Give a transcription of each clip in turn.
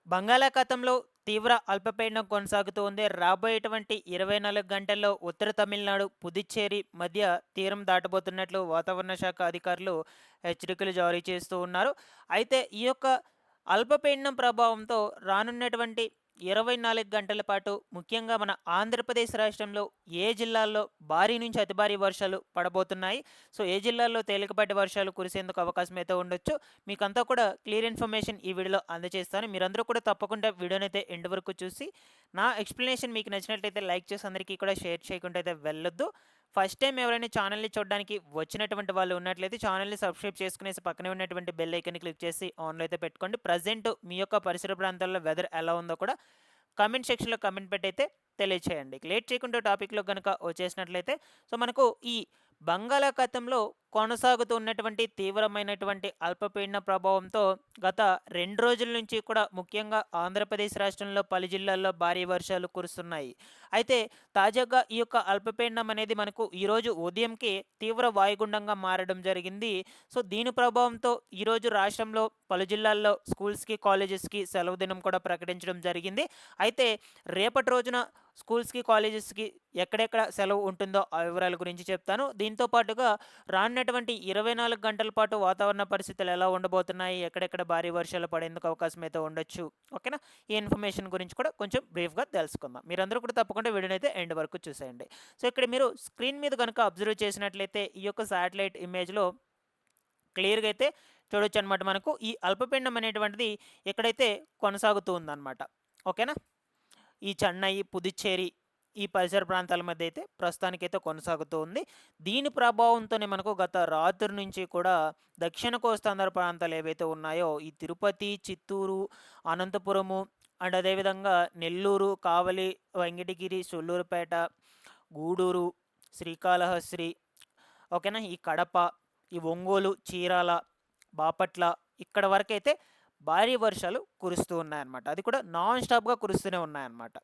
బంగాళాఖాతంలో తీవ్ర అల్పపీడనం కొనసాగుతూ ఉంది. రాబోయేటువంటి 24 గంటల్లో ఉత్తర తమిళనాడు, పుదుచ్చేరి మధ్య తీరం దాటబోతున్నట్లు వాతావరణ శాఖ అధికారులు హెచ్చరికలు జారీ చేస్తూ ఉన్నారు. అయితే ఈ యొక్క అల్పపీడనం ప్రభావంతో రానున్నటువంటి 24 గంటల పాటు ముఖ్యంగా మన ఆంధ్రప్రదేశ్ రాష్ట్రంలో ఏ జిల్లాల్లో భారీ నుంచి అతి భారీ వర్షాలు పడబోతున్నాయి. సో, ఏ జిల్లాల్లో తేలికపాటి వర్షాలు కురిసేందుకు అవకాశం అయితే ఉండొచ్చు. మీకంతా కూడా క్లియర్ ఇన్ఫర్మేషన్ ఈ వీడియోలో అందజేస్తాను. మీరందరూ కూడా తప్పకుండా వీడియోనైతే ఎండ్ వరకు చూసి, నా ఎక్స్‌ప్లనేషన్ మీకు నచ్చినట్లయితే లైక్ చేసి అందరికీ కూడా షేర్ చేయకుండా అయితే వెళ్ళొద్దు. ఫస్ట్ టైం ఎవరైనా ఛానల్‌ని చూడడానికి వచ్చినటువంటి వాళ్ళు ఉన్నట్లయితే ఛానల్‌ని సబ్స్క్రైబ్ చేసుకునేసి పక్కనే ఉన్నటువంటి బెల్ ఐకాన్‌ని క్లిక్ చేసి ఆన్‌లో అయితే పెట్టుకోండి. ప్రెజెంట్ మీ యొక్క పరిసర ప్రాంతాల్లో వెదర్ ఎలా ఉందో కూడా కామెంట్ సెక్షన్‌లో కామెంట్ పెట్టయితే తెలియచేయండి. లేట్ చేయకుండా టాపిక్‌లోకి గనుక వచ్చేసినట్లయితే సో, మనకు ఈ బంగాళాఖాతంలో కొనసాగుతున్నటువంటి తీవ్రమైనటువంటి అల్పపీడన ప్రభావంతో గత 2 రోజుల నుంచి కూడా ముఖ్యంగా ఆంధ్రప్రదేశ్ రాష్ట్రంలో పలు జిల్లాల్లో భారీ వర్షాలు కురుస్తున్నాయి. అయితే తాజాగా ఈ యొక్క అల్పపీడనం అనేది మనకు ఈరోజు ఉదయంకి తీవ్ర వాయుగుండంగా మారడం జరిగింది. సో, దీని ప్రభావంతో ఈరోజు రాష్ట్రంలో పలు జిల్లాల్లో స్కూల్స్‌కి, కాలేజెస్‌కి సెలవు దినం కూడా ప్రకటించడం జరిగింది. అయితే రేపటి రోజున స్కూల్స్‌కి, కాలేజెస్‌కి ఎక్కడెక్కడ సెలవు ఉంటుందో ఆ వివరాల గురించి చెప్తాను. దీంతో పాటుగా రానున్నటువంటి 24 గంటల పాటు వాతావరణ పరిస్థితులు ఎలా ఉండబోతున్నాయి, ఎక్కడెక్కడ భారీ వర్షాలు పడేందుకు అవకాశం అయితే ఉండొచ్చు. ఓకేనా? ఈ ఇన్ఫర్మేషన్ గురించి కూడా కొంచెం బ్రీఫ్‌గా తెలుసుకుందాం. మీరందరూ కూడా తప్పకుండా వీడియోనైతే ఎండ్ వరకు చూసేయండి. సో, ఇక్కడ మీరు స్క్రీన్ మీద గనుక అబ్జర్వ్ చేసినట్లయితే ఈ యొక్క శాటిలైట్ ఇమేజ్‌లో క్లియర్‌గా అయితే చూడొచ్చనమాట. మనకు ఈ అల్పపీడనం అనేటువంటిది ఎక్కడైతే కొనసాగుతూ ఉందనమాట. ఓకేనా? ఈ చెన్నై, పుదుచ్చేరి ఈ పరిసర ప్రాంతాల మధ్య అయితే ప్రస్తుతానికైతే కొనసాగుతూ ఉంది. దీని ప్రభావంతోనే మనకు గత రాత్రి నుంచి కూడా దక్షిణ కోస్తాంధ్ర ప్రాంతాలు ఏవైతే ఉన్నాయో ఈ తిరుపతి, చిత్తూరు, అనంతపురము అండ్ అదేవిధంగా నెల్లూరు, కావలి, వెంకటగిరి, సూళ్లూరుపేట, గూడూరు, శ్రీకాళహస్తి, ఓకేనా? ఈ కడప, ఈ ఒంగోలు, చీరాల, బాపట్ల ఇక్కడ వరకైతే భారీ వర్షాలు కురుస్తూ ఉన్నాయన్నమాట. అది కూడా నాన్ స్టాప్‌గా కురుస్తూనే ఉన్నాయన్నమాట.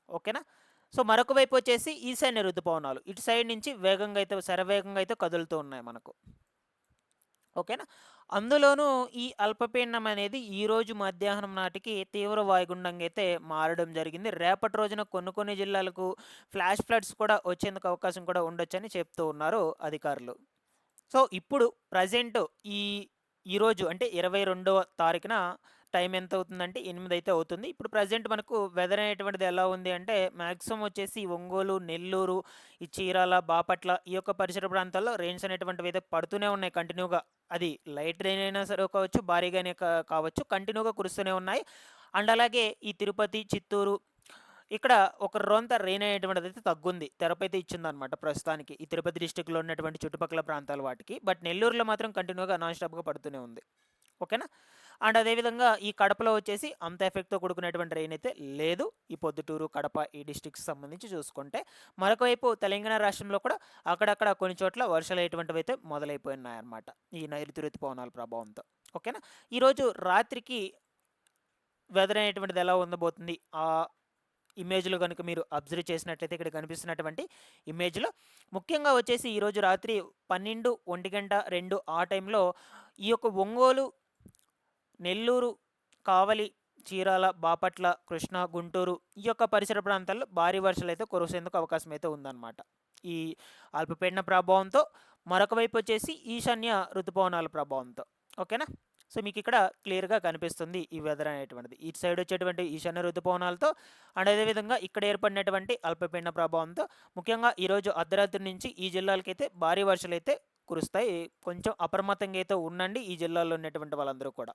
ఓకేనా? సో, మరొక వైపు వచ్చేసి ఈశాన్య రుతుపవనాలు ఇటు సైడ్ నుంచి వేగంగా అయితే శరవేగంగా అయితే కదులుతూ ఉన్నాయి మనకు. ఓకేనా? అందులోనూ ఈ అల్పపీడనం అనేది ఈరోజు మధ్యాహ్నం నాటికి తీవ్ర వాయుగుండంగా అయితే మారడం జరిగింది. రేపటి రోజున కొన్ని కొన్ని జిల్లాలకు ఫ్లాష్ ఫ్లడ్స్ కూడా వచ్చేందుకు అవకాశం కూడా ఉండొచ్చని చెప్తూ ఉన్నారు అధికారులు. సో, ఇప్పుడు ప్రెజెంట్ ఈ ఈరోజు అంటే 22వ తారీఖున టైం ఎంత అవుతుందంటే 8 అయితే అవుతుంది. ఇప్పుడు ప్రెజెంట్ మనకు వెదర్ అనేటువంటిది ఎలా ఉంది అంటే మాక్సిమం వచ్చేసి ఒంగోలు, నెల్లూరు, ఈ చీరాల, బాపట్ల ఈ యొక్క పరిసర ప్రాంతాల్లో రెయిన్స్ అనేటువంటివి అయితే పడుతూనే ఉన్నాయి కంటిన్యూగా. అది లైట్ రెయిన్ అయినా సరే కావచ్చు, భారీగానే కావచ్చు కంటిన్యూగా కురుస్తూనే ఉన్నాయి. అండ్ అలాగే ఈ తిరుపతి, చిత్తూరు ఇక్కడ ఒక రొంత రెయిన్ అనేటువంటిదైతే తగ్గుంది. తెరపైతే ఇచ్చిందనమాట ప్రస్తుతానికి. ఈ తిరుపతి డిస్ట్రిక్ట్‌లో ఉన్నటువంటి చుట్టుపక్కల ప్రాంతాల వాటికి. బట్ నెల్లూరులో మాత్రం కంటిన్యూగా నాన్ స్టాప్‌గా పడుతూనే ఉంది. ఓకేనా? అండ్ అదేవిధంగా ఈ కడపలో వచ్చేసి అంత ఎఫెక్ట్‌తో కూడుకున్నటువంటి రెయిన్ అయితే లేదు. ఈ పొద్దుటూరు, కడప ఈ డిస్ట్రిక్ట్స్‌కి సంబంధించి చూసుకుంటే. మరొక వైపు తెలంగాణ రాష్ట్రంలో కూడా అక్కడక్కడ కొన్ని చోట్ల వర్షాలు అయ్యేటువంటివైతే మొదలైపోయినాయన్నమాట. ఈ నైరుతి రుతుపవనాల ప్రభావంతో. ఓకేనా? ఈరోజు రాత్రికి వెదర్ అనేటువంటిది ఎలా ఉండబోతుంది? ఇమేజ్‌లో గనుక మీరు అబ్జర్వ్ చేసినట్లయితే ఇక్కడ కనిపిస్తున్నటువంటి ఇమేజ్‌లో ముఖ్యంగా వచ్చేసి ఈరోజు రాత్రి 12, 1 2 ఆ టైంలో ఈ యొక్క ఒంగోలు, నెల్లూరు, కావలి, చీరాల, బాపట్ల, కృష్ణా, గుంటూరు ఈ యొక్క పరిసర ప్రాంతాల్లో భారీ వర్షాలైతే కురిసేందుకు అవకాశం అయితే ఉందన్నమాట. ఈ అల్పపీడన ప్రభావంతో మరొక వైపు వచ్చేసి ఈశాన్య ఋతుపవనాల ప్రభావంతో. ఓకేనా? సో, మీకు ఇక్కడ క్లియర్‌గా కనిపిస్తుంది ఈ వెదర్ అనేటువంటిది. ఇటు సైడ్ వచ్చేటువంటి ఈశాన్య ఋతుపవనాలతో అండ్ అదేవిధంగా ఇక్కడ ఏర్పడినటువంటి అల్పపీడన ప్రభావంతో ముఖ్యంగా ఈరోజు అర్ధరాత్రి నుంచి ఈ జిల్లాలకైతే భారీ వర్షాలైతే కురుస్తాయి. కొంచెం అప్రమత్తంగా అయితే ఉండండి ఈ జిల్లాల్లో ఉన్నటువంటి వాళ్ళందరూ కూడా.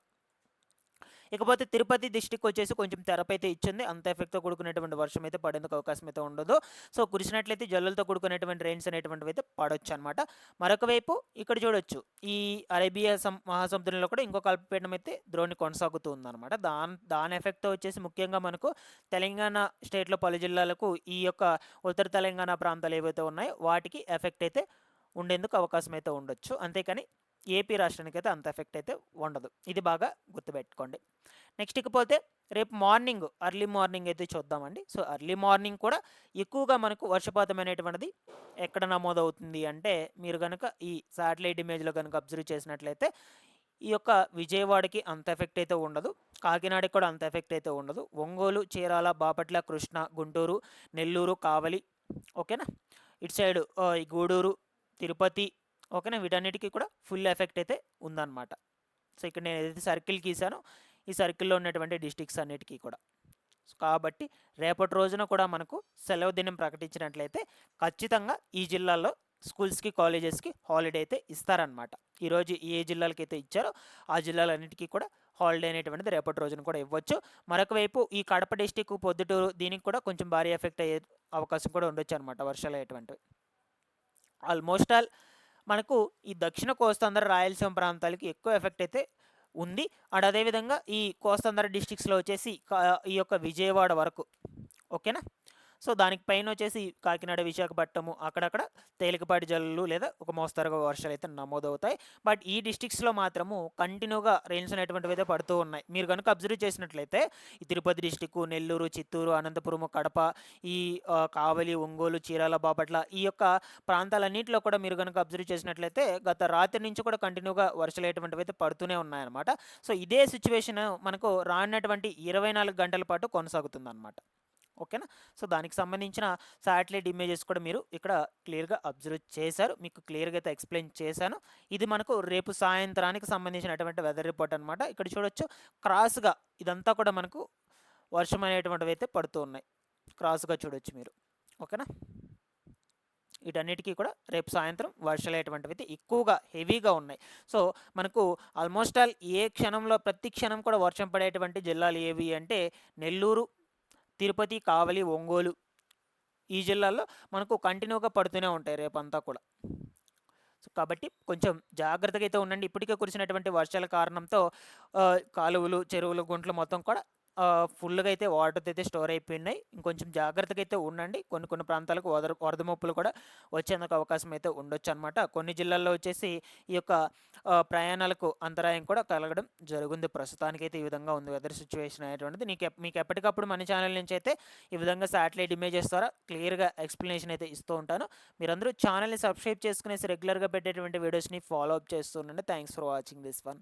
ఇకపోతే తిరుపతి డిస్ట్రిక్ట్ వచ్చేసి కొంచెం తెరపైతే ఇచ్చింది. అంత ఎఫెక్ట్‌తో కూడుకున్నటువంటి వర్షం అయితే పడేందుకు అవకాశం అయితే ఉండదు. సో, కురిసినట్లయితే జల్లులతో కూడుకున్నటువంటి రెయిన్స్ అనేటువంటివి అయితే పడొచ్చనమాట. మరొక వైపు ఇక్కడ చూడొచ్చు. ఈ అరేబియా మహాసముద్రంలో కూడా ఇంకొక అల్పపీడనం అయితే ద్రోణి కొనసాగుతూ ఉందనమాట. దాని ఎఫెక్ట్‌తో వచ్చేసి ముఖ్యంగా మనకు తెలంగాణ స్టేట్‌లో పలు జిల్లాలకు ఈ యొక్క ఉత్తర తెలంగాణ ప్రాంతాలు ఏవైతే ఉన్నాయో వాటికి ఎఫెక్ట్ అయితే ఉండేందుకు అవకాశం అయితే ఉండొచ్చు. అంతేకాని ఏపీ రాష్ట్రానికైతే అంత ఎఫెక్ట్ అయితే ఉండదు. ఇది బాగా గుర్తుపెట్టుకోండి. నెక్స్ట్ ఇకపోతే రేపు మార్నింగ్ ఎర్లీ మార్నింగ్ అయితే చూద్దామండి. సో, ఎర్లీ మార్నింగ్ కూడా ఎక్కువగా మనకు వర్షపాతం అనేటువంటిది ఎక్కడ నమోదవుతుంది అంటే మీరు గనక ఈ శాటిలైట్ ఇమేజ్‌లో గనక అబ్జర్వ్ చేసినట్లయితే ఈ యొక్క విజయవాడకి అంత ఎఫెక్ట్ అయితే ఉండదు. కాకినాడకి కూడా అంత ఎఫెక్ట్ అయితే ఉండదు. ఒంగోలు, చీరాల, బాపట్ల, కృష్ణా, గుంటూరు, నెల్లూరు, కావలి, ఓకేనా. ఇటు సైడు ఈ గూడూరు, తిరుపతి, ఓకేనా. వీటన్నిటికీ కూడా ఫుల్ ఎఫెక్ట్ అయితే ఉందన్నమాట. సో ఇక్కడ నేను ఏదైతే సర్కిల్ గీసానో ఈ సర్కిల్లో ఉన్నటువంటి డిస్ట్రిక్ట్స్ అన్నిటికీ కూడా. కాబట్టి రేపటి రోజున కూడా మనకు సెలవు దినం ప్రకటించినట్లయితే ఖచ్చితంగా ఈ జిల్లాల్లో స్కూల్స్కి, కాలేజెస్కి హాలిడే అయితే ఇస్తారనమాట. ఈరోజు ఏ జిల్లాలకి అయితే ఇచ్చారో ఆ జిల్లాలన్నిటికీ కూడా హాలిడే అనేటువంటిది రేపటి రోజున కూడా ఇవ్వచ్చు. మరొక వైపు ఈ కడప డిస్టిక్, పొద్దుటూరు దీనికి కూడా కొంచెం భారీ ఎఫెక్ట్ అయ్యే అవకాశం కూడా ఉండొచ్చు అనమాట, వర్షాలు అయ్యేటువంటివి. ఆల్మోస్ట్ ఆల్ మనకు ఈ దక్షిణ కోస్తాంధ్ర, రాయలసీమ ప్రాంతాలకి ఎక్కువ ఎఫెక్ట్ అయితే ఉంది. అండ్ అదేవిధంగా ఈ కోస్తాంధ్ర డిస్ట్రిక్ట్స్లో వచ్చేసి ఈ యొక్క విజయవాడ వరకు, ఓకేనా. సో దానికి పైన వచ్చేసి కాకినాడ, విశాఖపట్నము అక్కడక్కడ తేలికపాటి జల్లులు లేదా ఒక మోస్తరుగా వర్షాలు అయితే నమోదవుతాయి. బట్ ఈ డిస్ట్రిక్ట్స్లో మాత్రము కంటిన్యూగా రెయిన్స్ అనేటువంటివి అయితే పడుతూ ఉన్నాయి. మీరు కనుక అబ్జర్వ్ చేసినట్లయితే ఈ తిరుపతి డిస్టిక్, నెల్లూరు, చిత్తూరు, అనంతపురము, కడప, ఈ కావలి, ఒంగోలు, చీరాల, బాపట్ల ఈ యొక్క ప్రాంతాలన్నింటిలో కూడా మీరు కనుక అబ్జర్వ్ చేసినట్లయితే గత రాత్రి నుంచి కూడా కంటిన్యూగా వర్షాలు అనేటువంటివి అయితే పడుతూనే ఉన్నాయన్నమాట. సో ఇదే సిచ్యువేషన్ మనకు రానటువంటి 24 గంటల పాటు కొనసాగుతుంది అనమాట, ఓకేనా. సో దానికి సంబంధించిన శాటిలైట్ ఇమేజెస్ కూడా మీరు ఇక్కడ క్లియర్గా అబ్జర్వ్ చేశారు, మీకు క్లియర్గా అయితే ఎక్స్ప్లెయిన్ చేశాను. ఇది మనకు రేపు సాయంత్రానికి సంబంధించినటువంటి వెదర్ రిపోర్ట్ అనమాట. ఇక్కడ చూడొచ్చు క్రాస్గా ఇదంతా కూడా మనకు వర్షం అనేటువంటివి అయితే పడుతూ ఉన్నాయి, క్రాస్గా చూడొచ్చు మీరు, ఓకేనా. వీటన్నిటికీ కూడా రేపు సాయంత్రం వర్షాలు అనేటువంటివి అయితే ఎక్కువగా హెవీగా ఉన్నాయి. సో మనకు ఆల్మోస్ట్ ఆల్ ఏ క్షణంలో ప్రతి క్షణం కూడా వర్షం పడేటువంటి జిల్లాలు ఏవి అంటే నెల్లూరు, తిరుపతి, కావలి, ఒంగోలు ఈ జిల్లాల్లో మనకు కంటిన్యూగా పడుతూనే ఉంటాయి రేపంతా కూడా. సో కాబట్టి కొంచెం జాగ్రత్తగా అయితే ఉండండి. ఇప్పటికే కురిసినటువంటి వర్షాల కారణంతో కాలువలు, చెరువులు, గుంటలు మొత్తం కూడా ఫుల్గా అయితే వాటర్ అయితే స్టోర్ అయిపోయినాయి. ఇంకొంచెం జాగ్రత్తగా అయితే ఉండండి. కొన్ని ప్రాంతాలకు వరద ముప్పులు కూడా వచ్చేందుకు అవకాశం అయితే ఉండొచ్చు అనమాట. కొన్ని జిల్లాల్లో వచ్చేసి ఈ యొక్క ప్రయాణాలకు అంతరాయం కూడా కలగడం జరుగుతుంది. ప్రస్తుతానికైతే ఈ విధంగా ఉంది వెదర్ సిచ్యువేషన్ అనేటువంటిది. మీకు ఎప్పటికప్పుడు మన ఛానల్ నుంచి అయితే ఈ విధంగా శాటిలైట్ ఇమేజెస్ ద్వారా క్లియర్గా ఎక్స్ప్లెనేషన్ అయితే ఇస్తూ ఉంటాను. మీరందరూ ఛానల్ని సబ్స్క్రైబ్ చేసుకునేసి రెగ్యులర్గా పెట్టేటువంటి వీడియోస్ని ఫాలో అప్ చేస్తూ ఉండండి. Thanks for watching this one.